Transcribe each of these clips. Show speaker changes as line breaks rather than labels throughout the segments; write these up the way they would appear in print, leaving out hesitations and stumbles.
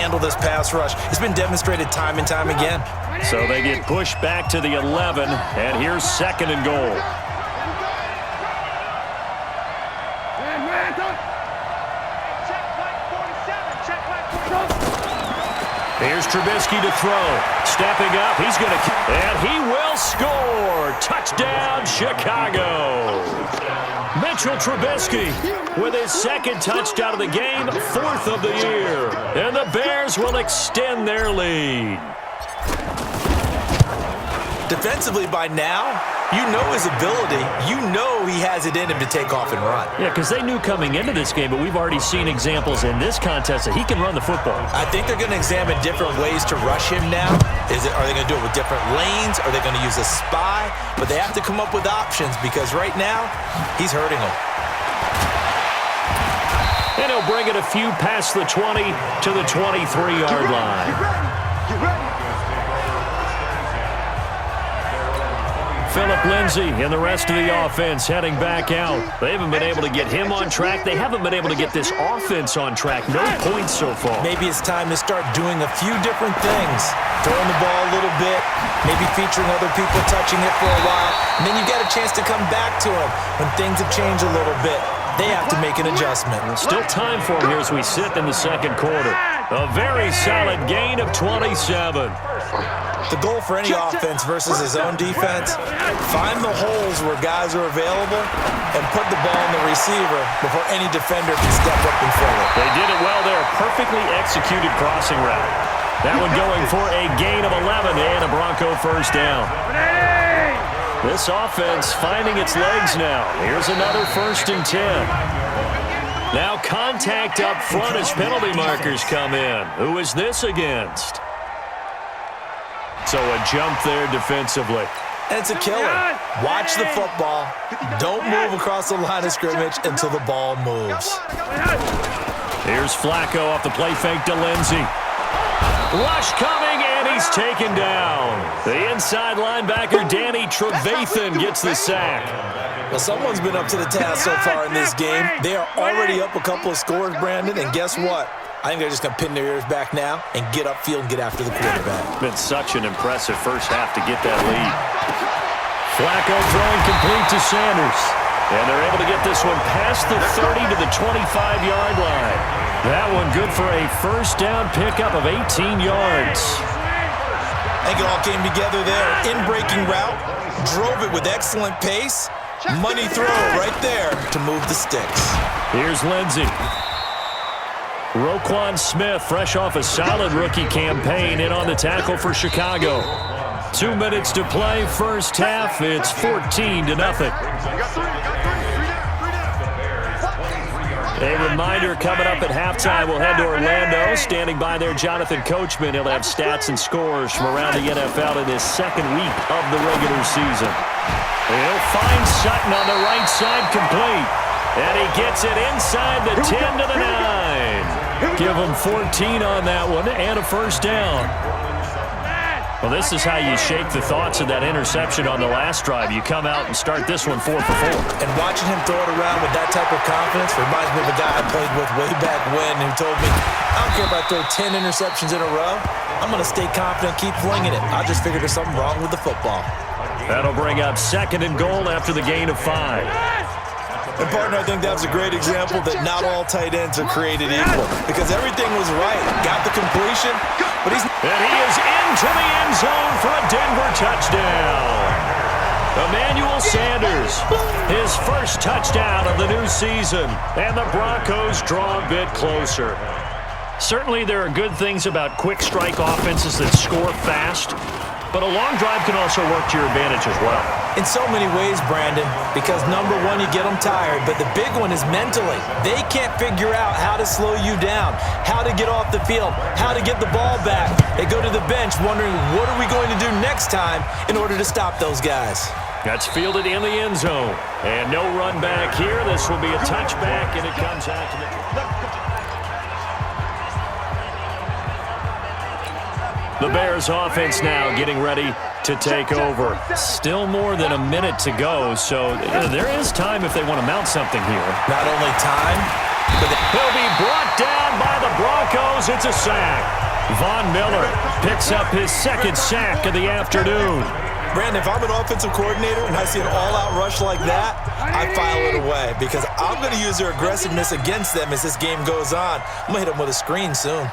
Handle this pass rush. It's been demonstrated time and time again.
So they get pushed back to the 11, and here's 2nd and goal. Here's Trubisky to throw. Stepping up, he's going to, and he will score. Touchdown, Chicago. Mitchell Trubisky with his 2nd touchdown of the game, 4th of the year. And the Bears will extend their lead.
Defensively by now, you know his ability. You know he has it in him to take off and run.
Yeah, because they knew coming into this game, but we've already seen examples in this contest that he can run the football.
I think they're going to examine different ways to rush him now. Are they going to do it with different lanes? Are they going to use a spy? But they have to come up with options because right now, he's hurting them.
And he'll bring it a few past the 20 to the 23-yard line. Phillip Lindsay and the rest of the offense heading back out. They haven't been able to get him on track. They haven't been able to get this offense on track. No points so far.
Maybe it's time to start doing a few different things. Throwing the ball a little bit, maybe featuring other people touching it for a while, and then you get a chance to come back to him when things have changed a little bit. They have to make an adjustment.
Still time for him here as we sit in the 2nd quarter. A very solid gain of 27.
The goal for any offense versus his own defense, find the holes where guys are available and put the ball in the receiver before any defender can step up and fill it.
They did it well there. Perfectly executed crossing route. That one going for a gain of 11 and a Bronco 1st down. This offense finding its legs now. Here's another 1st and 10. Now contact up front as penalty markers come in. Who is this against? So a jump there defensively.
And it's a killer. Watch the football. Don't move across the line of scrimmage until the ball moves.
Here's Flacco off the play fake to Lindsay. Rush coming, and he's taken down. The inside linebacker, Danny Trevathan, gets the sack.
Well, someone's been up to the task so far in this game. They are already up a couple of scores, Brandon, and guess what? I think they're just going to pin their ears back now and get upfield and get after the quarterback.
Been such an impressive first half to get that lead. Flacco throwing complete to Sanders. And they're able to get this one past the 30 to the 25-yard line. That one good for a 1st down pickup of 18 yards.
I think it all came together there. In-breaking route, drove it with excellent pace. Money throw right there to move the sticks.
Here's Lindsay. Roquan Smith, fresh off a solid rookie campaign, in on the tackle for Chicago. 2 minutes to play, first half. It's 14-0. A reminder coming up at halftime, we'll head to Orlando. Standing by there, Jonathan Coachman. He'll have stats and scores from around the NFL in his 2nd week of the regular season. He'll find Sutton on the right side, complete. And he gets it inside the 10 to the 9. Give him 14 on that one and a 1st down. Well, this is how you shake the thoughts of that interception on the last drive. You come out and start this one 4 for 4.
And watching him throw it around with that type of confidence reminds me of a guy I played with way back when who told me, I don't care if I throw 10 interceptions in a row. I'm going to stay confident, keep flinging it. I just figured there's something wrong with the football.
That'll bring up 2nd and goal after the gain of 5.
And, partner, I think that was a great example that not all tight ends are created equal because everything was right. Got the completion, but he's...
And he is into the end zone for a Denver touchdown. Emmanuel Sanders, his 1st touchdown of the new season, and the Broncos draw a bit closer. Certainly there are good things about quick strike offenses that score fast, but a long drive can also work to your advantage as well.
In so many ways, Brandon, because number one, you get them tired, but the big one is mentally. They can't figure out how to slow you down, how to get off the field, how to get the ball back. They go to the bench wondering, what are we going to do next time in order to stop those guys?
That's fielded in the end zone. And no run back here. This will be a touchback, and it comes out to the Bears offense now getting ready to take over. Still more than a minute to go, so there is time if they want to mount something here.
Not only time, but
he'll be brought down by the Broncos. Broncos, it's a sack. Von Miller picks up his second sack of the afternoon.
Brandon, if I'm an offensive coordinator and I see an all-out rush like that, I file it away because I'm going to use their aggressiveness against them as this game goes on. I'm going to hit them with a screen soon.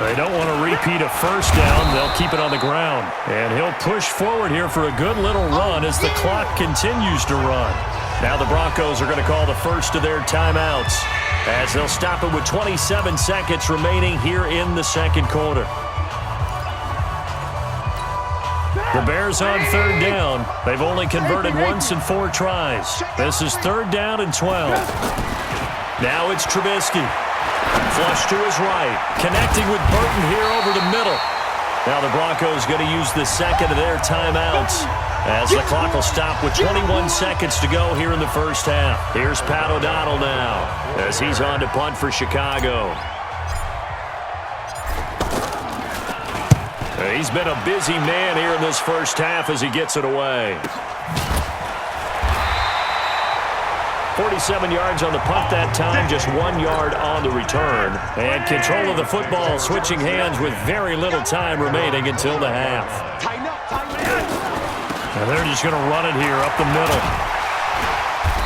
They don't want to repeat a first down. They'll keep it on the ground. And he'll push forward here for a good little run as the clock continues to run. Now the Broncos are going to call the first of their timeouts as they'll stop it with 27 seconds remaining here in the second quarter. The Bears on third down. They've only converted once in 4 tries. This is third down and 12. Now it's Trubisky. Flush to his right. Connecting with Burton here over the middle. Now the Broncos going to use the second of their timeouts as the clock will stop with 21 seconds to go here in the first half. Here's Pat O'Donnell now as he's on to punt for Chicago. He's been a busy man here in this first half as he gets it away. 47 yards on the punt that time, just 1 yard on the return. And control of the football switching hands with very little time remaining until the half. And they're just going to run it here up the middle.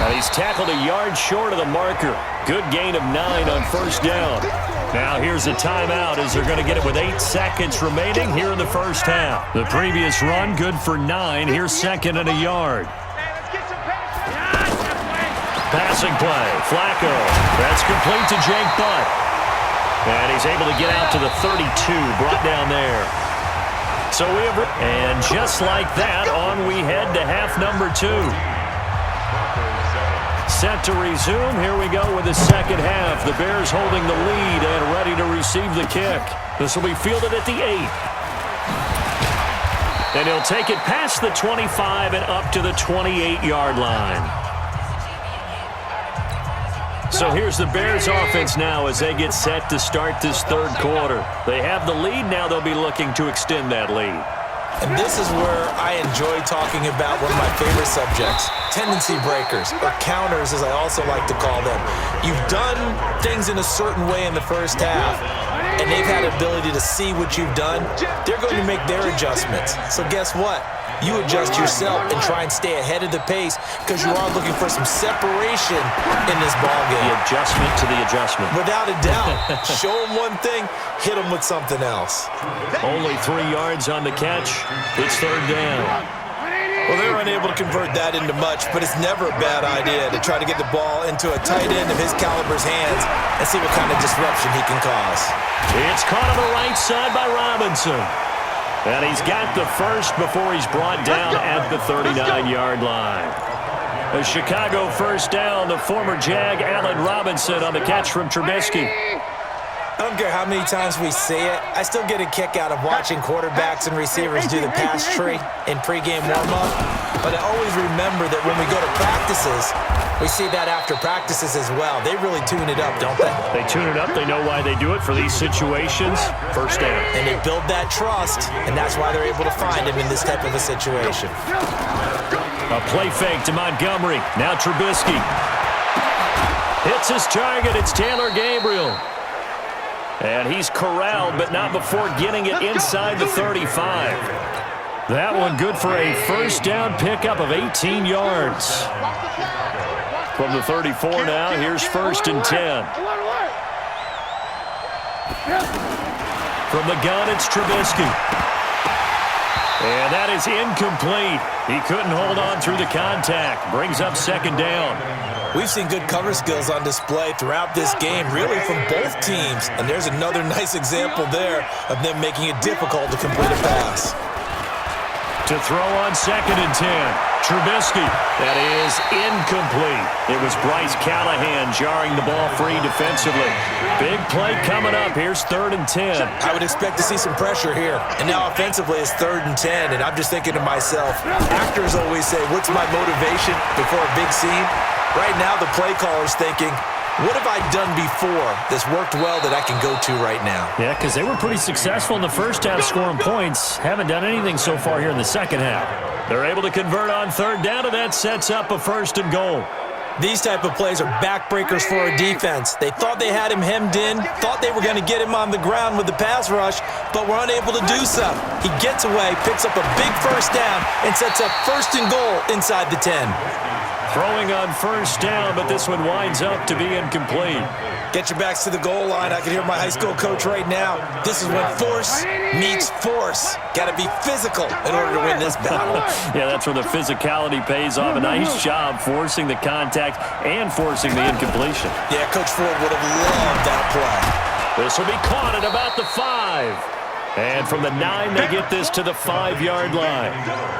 And he's tackled a yard short of the marker. Good gain of 9 on first down. Now here's a timeout as they're going to get it with 8 seconds remaining here in the first half. The previous run good for 9. Here's second and a yard. Passing play, Flacco. That's complete to Jake Butt. And he's able to get out to the 32, brought down there. So we have, and just like that, on we head to half number 2. Set to resume. Here we go with the second half. The Bears holding the lead and ready to receive the kick. This will be fielded at the 8. And he'll take it past the 25 and up to the 28-yard line. So here's the Bears offense now as they get set to start this third quarter. They have the lead. Now they'll be looking to extend that lead.
And this is where I enjoy talking about one of my favorite subjects, tendency breakers, or counters as I also like to call them. You've done things in a certain way in the first half, and they've had the ability to see what you've done. They're going to make their adjustments. So guess what? You adjust yourself and try and stay ahead of the pace because you are looking for some separation in this ballgame.
The adjustment to the adjustment.
Without a doubt. Show them one thing, hit them with something else.
Only 3 yards on the catch. It's third down.
Well, they're unable to convert that into much, but it's never a bad idea to try to get the ball into a tight end of his caliber's hands and see what kind of disruption he can cause.
It's caught on the right side by Robinson. And he's got the first before he's brought down at the 39-yard line. A Chicago first down, the former Jag Allen Robinson on the catch from Trubisky.
I don't care how many times we see it. I still get a kick out of watching quarterbacks and receivers do the pass tree in pregame warm-up. But I always remember that when we go to practices, we see that after practices as well. They really tune it up, don't they?
They tune it up. They know why they do it for these situations. First down.
And they build that trust, and that's why they're able to find him in this type of a situation.
A play fake to Montgomery. Now Trubisky. Hits his target. It's Taylor Gabriel. And he's corralled, but not before getting it inside the 35. That one good for a first down pickup of 18 yards. From the 34 now, here's first and 10. From the gun, it's Trubisky. And that is incomplete. He couldn't hold on through the contact. Brings up second down.
We've seen good cover skills on display throughout this game, really from both teams. And there's another nice example there of them making it difficult to complete a pass.
To throw on second and 10. Trubisky. That is incomplete. It was Bryce Callahan jarring the ball free defensively. Big play coming up. Here's third and 10.
I would expect to see some pressure here. And now offensively it's third and 10. And I'm just thinking to myself, actors always say, what's my motivation before a big scene? Right now the play caller's thinking, What have I done before that's worked well that I can go to right now?
Yeah, because they were pretty successful in the first half scoring points. Haven't done anything so far here in the second half. They're able to convert on third down, and that sets up a 1st and goal.
These type of plays are backbreakers for a defense. They thought they had him hemmed in, thought they were going to get him on the ground with the pass rush, but were unable to do so. He gets away, picks up a big 1st down, and sets up 1st and goal inside the 10.
Throwing on 1st down, but this one winds up to be incomplete.
Get your backs to the goal line. I can hear my high school coach right now. This is when force meets force. Got to be physical in order to win this battle.
Yeah, that's where the physicality pays off. A nice job forcing the contact and forcing the incompletion.
Yeah, Coach Ford would have loved that play.
This will be caught at about the 5. And from the 9, they get this to the 5-yard line.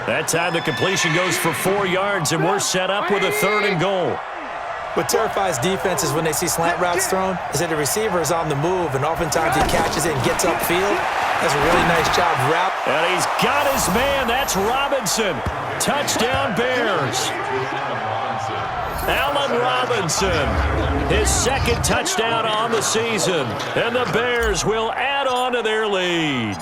That time the completion goes for 4 yards, and we're set up with a 3rd and goal.
What terrifies defenses when they see slant routes thrown is that the receiver is on the move, and oftentimes he catches it and gets upfield. Does a really nice job wrapping.
And he's got his man. That's Robinson. Touchdown, Bears. Allen Robinson, his 2nd touchdown on the season. And the Bears will add on to their lead.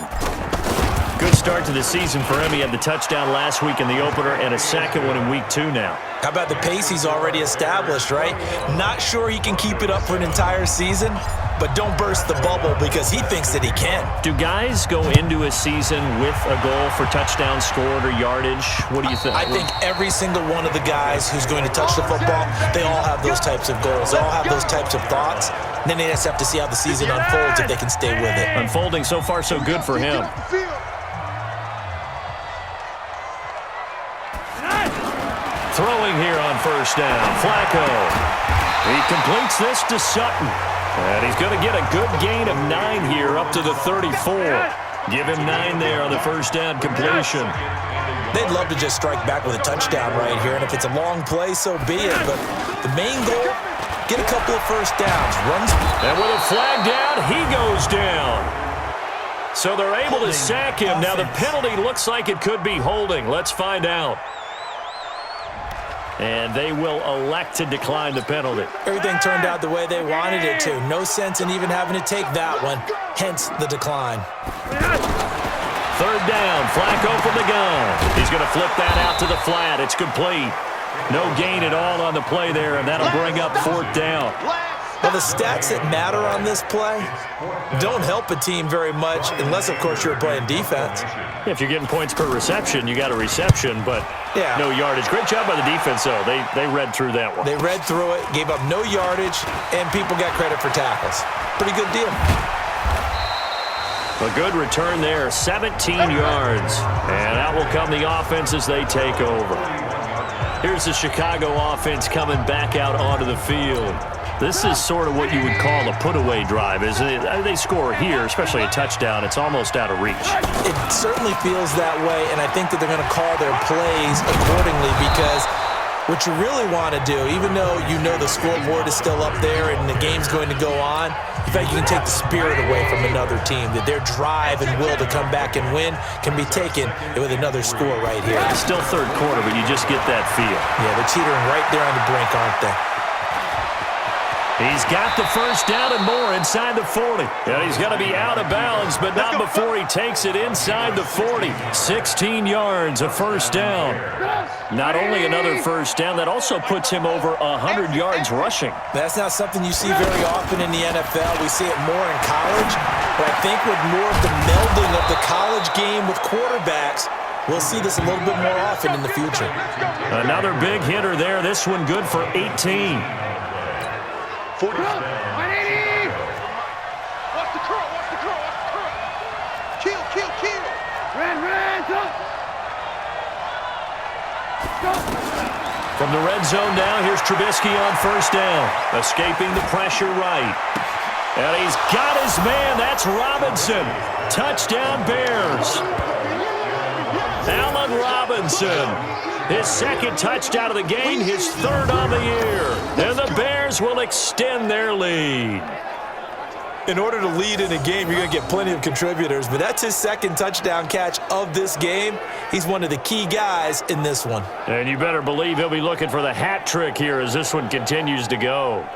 Good start to the season for him. He had the touchdown last week in the opener and a 2nd one in week 2 now.
How about the pace he's already established, right? Not sure he can keep it up for an entire season, but don't burst the bubble because he thinks that he can.
Do guys go into a season with a goal for touchdown scored or yardage? What do you think?
I think every single one of the guys who's going to touch the football, they all have those types of goals. They all have those types of thoughts. And then they just have to see how the season unfolds if they can stay with it.
Unfolding so far so good for him. Throwing here on 1st down. Flacco. He completes this to Sutton. And he's going to get a good gain of 9 here up to the 34. Give him 9 there on the 1st down completion.
They'd love to just strike back with a touchdown right here. And if it's a long play, so be it. But the main goal, get a couple of 1st downs. Runs.
And with a flag down, he goes down. So they're able to sack him. Now the penalty looks like it could be holding. Let's find out. And they will elect to decline the penalty.
Everything turned out the way they wanted it to. No sense in even having to take that one. Hence the decline.
3rd down. Flacco from the gun. He's going to flip that out to the flat. It's complete. No gain at all on the play there, and that'll bring up 4th down.
Well, the stats that matter on this play don't help a team very much unless, of course, you're playing defense.
If you're getting points per reception, you got a reception, but no yardage. Great job by the defense, though. They read through that one.
They read through it, gave up no yardage, and people got credit for tackles. Pretty good deal.
A good return there, 17 yards. And out will come the offense as they take over. Here's the Chicago offense coming back out onto the field. This is sort of what you would call a put-away drive, isn't it? They score here, especially a touchdown. It's almost out of reach.
It certainly feels that way, and I think that they're going to call their plays accordingly because what you really want to do, even though you know the scoreboard is still up there and the game's going to go on, in fact, you can take the spirit away from another team, that their drive and will to come back and win can be taken with another score right here.
It's still 3rd quarter, but you just get that feel.
Yeah, they're teetering right there on the brink, aren't they?
He's got the 1st down and more inside the 40. And he's going to be out of bounds, but not before he takes it inside the 40. 16 yards, a 1st down. Not only another 1st down, that also puts him over 100 yards rushing.
That's not something you see very often in the NFL. We see it more in college, but I think with more of the melding of the college game with quarterbacks, we'll see this a little bit more often in the future.
Another big hitter there. This one good for 18.
180! Watch the curl, watch the curl, watch the curl. Kill, kill, kill. Red, go. Go.
From the red zone now, here's Trubisky on 1st down. Escaping the pressure right. And he's got his man. That's Robinson. Touchdown, Bears. Allen Robinson. His 2nd touchdown of the game, his 3rd on the year. And the Bears will extend their lead.
In order to lead in a game, you're going to get plenty of contributors, but that's his 2nd touchdown catch of this game. He's one of the key guys in this one.
And you better believe he'll be looking for the hat trick here as this one continues to go.